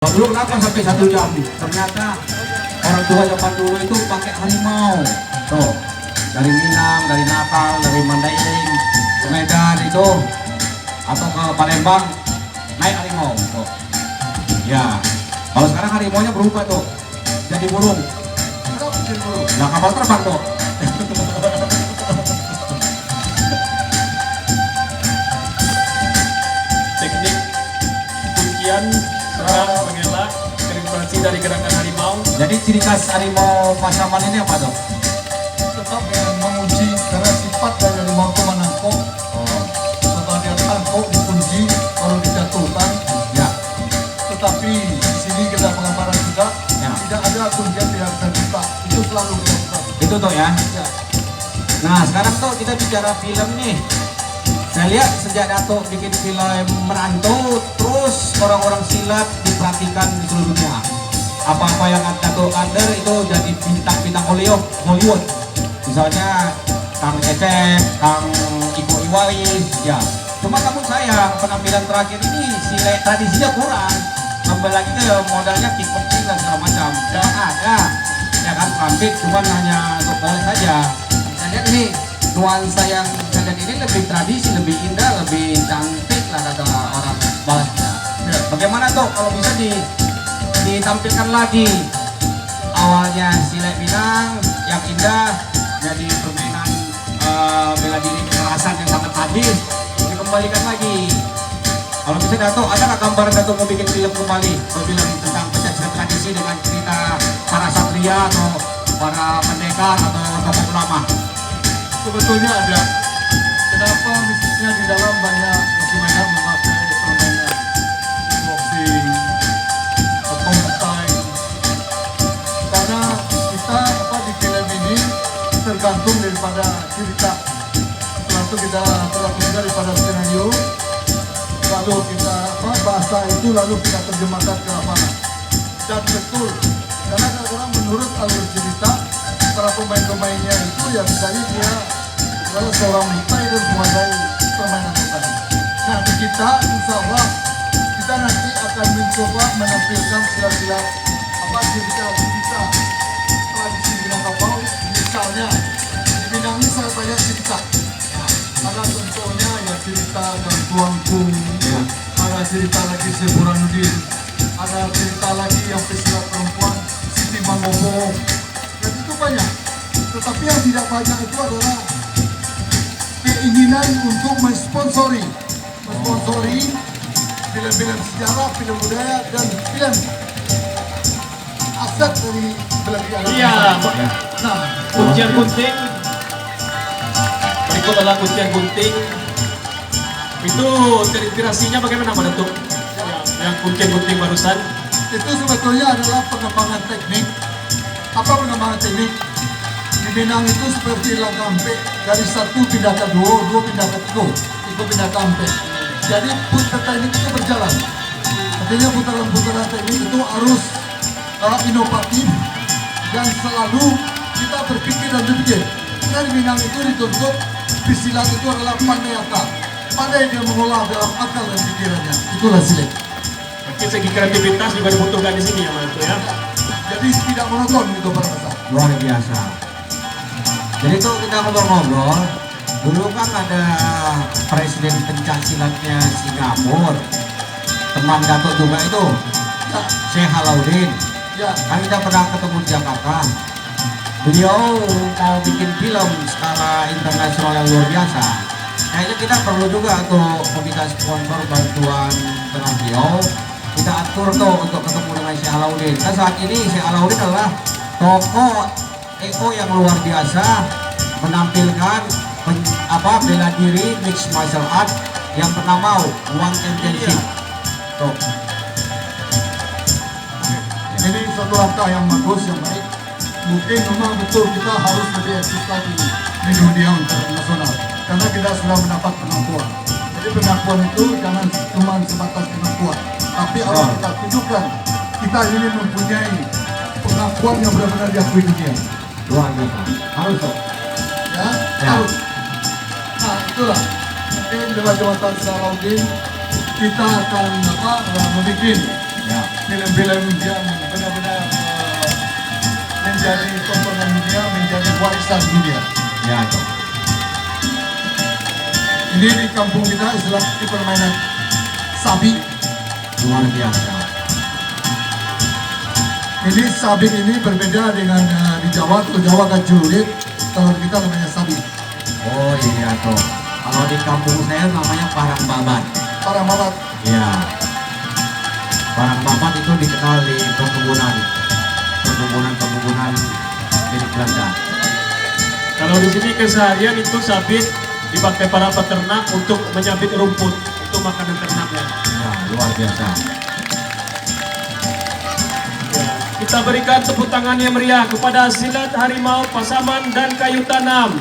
Dulu kenapa sampai 1 jam? Ternyata orang tua zaman dulu itu pakai harimau. Tuh, dari Minang, dari Natal, dari Mandailing, ke Medan itu, atau ke Palembang naik harimau. Tuh. Ya, kalau sekarang harimaunya berubah tuh, jadi burung. Nah, kapal terbang tuh. Teknik kuncian serang mengelak terinspirasi dari gerakan harimau. Jadi ciri khas harimau Pasaman ini apa tuh? Tetap yang menguji karena sifat dari harimau itu menangkap. Setelah dia tangkap dikunci baru dijatuhkan. Ya, Tetapi di sini kita pengambaran juga Ya. tidak ada kuncian tidak bisa buka. Itu selalu dilakukan. itu tuh ya. Ya. Nah, sekarang tuh kita bicara film nih. Saya lihat sejak Dato bikin film Merantau, terus orang-orang silat diperhatikan di seluruh dunia. Apa-apa yang Dato under itu jadi bintang-bintang Hollywood. Misalnya Kang Cecep, Kang Iko Uwais, ya. Cuma namun saya penampilan terakhir ini silat tradisinya kurang. Kembali lagi ke modalnya kickboxing dan segala macam. Memang ada, ya kan Rambit, cuman hanya untuk boleh saja. Saya lihat ini nuansa yang saya lihat ini lebih tradisi, lebih indah, lebih cantik lah kata orang balasnya. Ya, bagaimana tuh kalau bisa ditampilkan lagi awalnya silat Minang yang indah jadi permainan bela diri kekerasan yang sangat sadis dikembalikan lagi. Kalau bisa Dato, ada nggak gambar Dato mau bikin film kembali, film tentang pencak silat tradisi dengan cerita para satria atau para pendekar atau tokoh ulama? Sebetulnya ada. Kenapa misalnya di dalam banyak dokumen memakai permainan boxing, pemakai? Karena kita di film ini tergantung daripada cerita. Setelah itu kita tergantung daripada skenario. Lalu kita bahasa itu lalu kita terjemahkan ke lapangan. Dan betul, karena kadang-kadang menurut alur cerita para pemain-pemainnya itu ya misalnya dia adalah seorang mutai dan menguasai permainan mutai. Nah di kita insya Allah kita nanti akan mencoba menampilkan silat-silat cerita tradisi Minangkabau. Misalnya di Minang ini sangat banyak cerita. Ada contohnya ya cerita Gang Tuangkung, ada cerita lagi Seburanudin, ada cerita lagi yang pesilat perempuan Siti Mangobong. Dan itu banyak. Tetapi yang tidak banyak itu adalah keinginan untuk mensponsori film-film sejarah, film budaya, dan film aset dari belanjaan. Iya, Nah, kuncian gunting. Berikut adalah kuncian gunting. Itu terinspirasinya bagaimana Pak Datuk? Yang kuncian gunting barusan. itu sebetulnya adalah pengembangan teknik. Apa pengembangan teknik? Di Minang itu seperti lagampe, dari 1 pindah ke 2, 2 pindah ke 3, itu pindah ke ampe. Jadi putar teknik itu berjalan. Artinya putaran-putaran teknik itu harus inovatif dan selalu kita berpikir dan berpikir. Karena di Minang itu dituntut pesilat itu adalah pandai akal. Pandai dia mengolah dalam akal dan pikirannya. Itulah silat. Berarti segi kreativitas juga dibutuhkan di sini ya Pak Datuk ya. Jadi tidak monoton gitu para besar. Luar biasa. Jadi tuh kita ngobrol-ngobrol, dulu kan ada presiden pencak silatnya Singapura, teman Dato juga itu, Ya, Syekh Alauddin. ya. Kan kita pernah ketemu di Jakarta. Beliau mau bikin film skala internasional yang luar biasa. Kayaknya kita perlu juga untuk meminta sponsor bantuan dengan beliau. Kita atur tuh untuk ketemu dengan Syekh Alauddin. Nah saat ini Syekh Alauddin adalah tokoh EO yang luar biasa, menampilkan bela diri mixed martial art yang bernama One Championship. Tuh. Ini satu langkah yang bagus, yang baik. Mungkin memang betul kita harus lebih eksis lagi di dunia internasional. Karena kita sudah mendapat pengakuan. Jadi pengakuan itu jangan cuma sebatas pengakuan. Tapi harus kita tunjukkan kita ini mempunyai pengakuan yang benar-benar diakui dunia. Luar biasa. Harus tuh. Ya, Ya. harus. Nah itulah. Mungkin dengan jabatan Alauddin kita akan membuat Ya. film-film yang benar-benar menjadi tontonan dunia, menjadi warisan dunia. Ya, Tok. Ini di kampung kita istilah di permainan sabi. Luar biasa. Ini sabik ini berbeda dengan di Jawa. Kalau Jawa kan celurit, kalau kita namanya sabi. Oh iya, Tok. Kalau di kampung saya namanya parang babat. Para malat. Ya. Parang babat itu dikenal di perkebunan milik Belanda. Kalau di sini keseharian itu sabit dipakai para peternak untuk menyabit rumput untuk makanan ternaknya. Ya, luar biasa. Ya, kita berikan tepuk tangan yang meriah kepada Silat Harimau Pasaman dan Kayu Tanam.